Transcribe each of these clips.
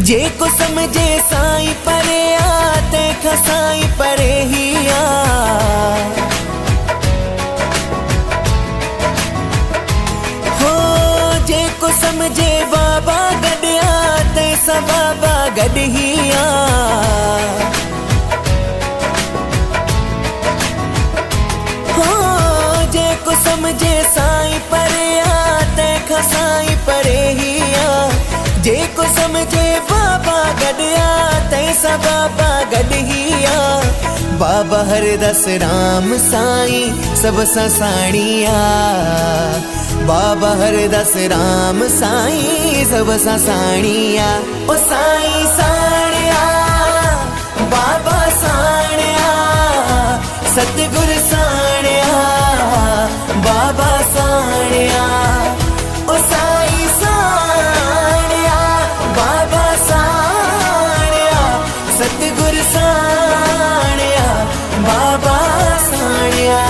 जेको समझे साईं परे आ तंहिंखां साईं परे ही आ। हो जेको समझे बाबा गॾु आ तंहिंसां बाबा गॾु ही आ। हो जेको समझे साईं परे आ तंहिंखां साईं परे ही आ। जेको समझे बाबा गॾु आ तंहिंसां बाबा गॾु ही आ। बाबा हरदास राम साईं सभ सां साणी आ। बाबा हरदास राम साईं सभ सां साणी आ। ओ साईं साणिया बाबा साणिया सतगुर साणिया बाबा साणिया। ओ साईं साणिया बाबा साणिया सतगुर साणिया बाबा साणिया।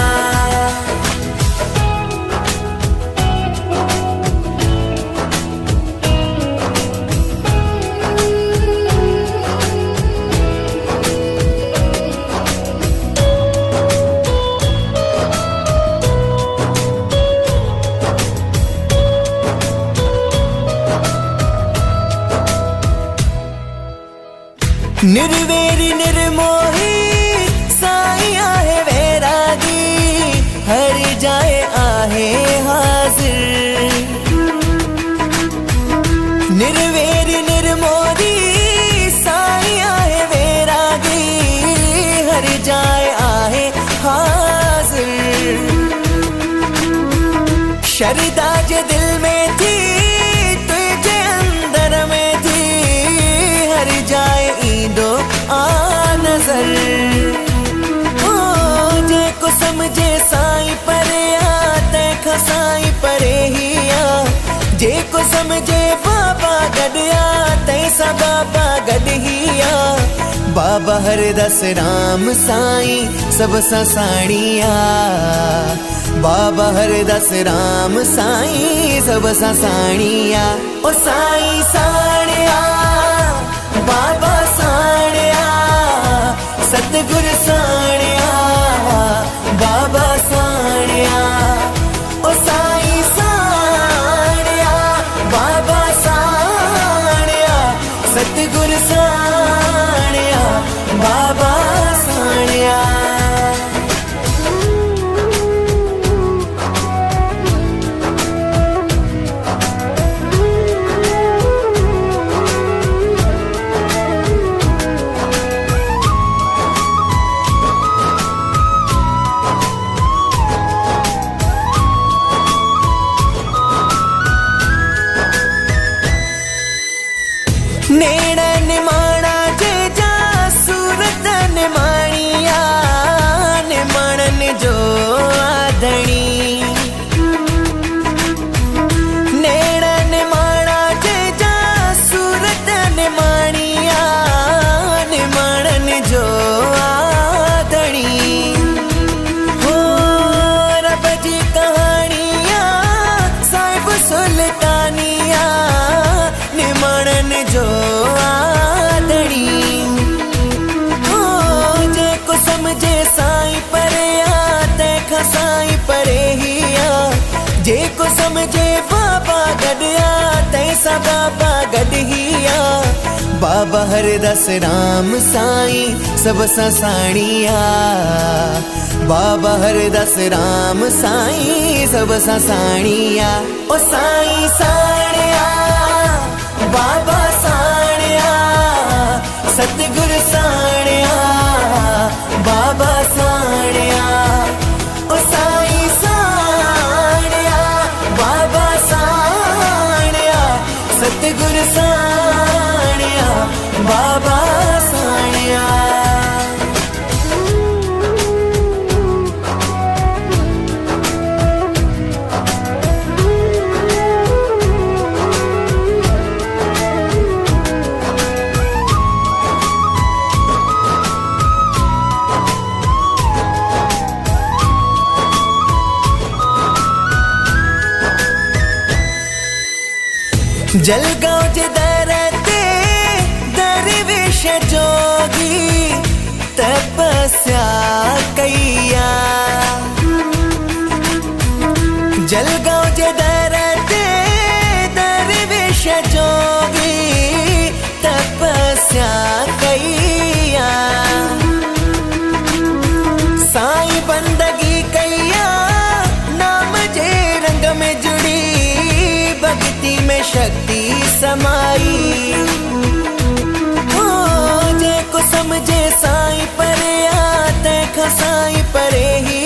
निर्वेरी निर्मोही साईं आहे वैरागी हर जाए आहे हाजिर। निर्वेरी निर्मोही साईं आहे वैरागी हर जाए आहे हाजिर। शरदा जे दिल में थी तुझे अंदर में थी हर जाए ईंदो आ नजर। ओ जेको समझे साईं परे आ तंहिंखां साईं परे ही आ। जेको समझे बाबा गॾु आ तंहिंसां बाबा गॾु ही आ। बाबा हरदास राम साईं सभ सां साणी आ। बाबा हरदास राम साईं सभ सां साणी आ। ओ साईं साणिया बाबा साणिया सतगुर साणिया बाबा साणिया। ओ साईं साणिया बाबा साणिया सतगुर साणिया बाबा साणिया। नेड़ निमाणा जे जा सूरत निमाणिया निमाणन जो आदणी। नेड़ निमाणा जे जा सूरत निमाणिया निमाणन जो आदणी। हो रब जी कहाणिया साहिब सुल्तानिया निमाणन जो आदणी। हो जेको समझे साईं परे आ तंहिंखां साईं परे ही आ। जेको समझे बाबा गॾु आ तंहिंसां बाबा गॾु ही आ। बाबा हरदास राम साईं सभ सां साणी आ। बाबा हरदास राम साईं सभ सां साणी आ। ओ साईं साणिया बाबा साणिया सतगुर साणिया बाबा साणिया। ओ साईं साणिया बाबा साणिया सतगुर साणिया बाबा साणिया। जलगांव जे दर ते शक्ति समाई। जेको समझे साईं परे तंहिंखां साईं परे ही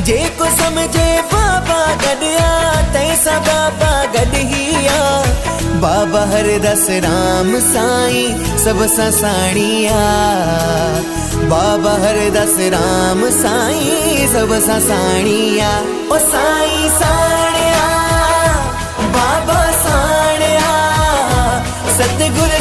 जेको समझे बाबा गॾिया तंहिंसां बाबा गॾ ही बाबा हरदास राम साईं सब सां साणिया। बाबा हरदास राम साईं सब सां साणिया। ओ साईं साणिया बाबा साणिया सतगुर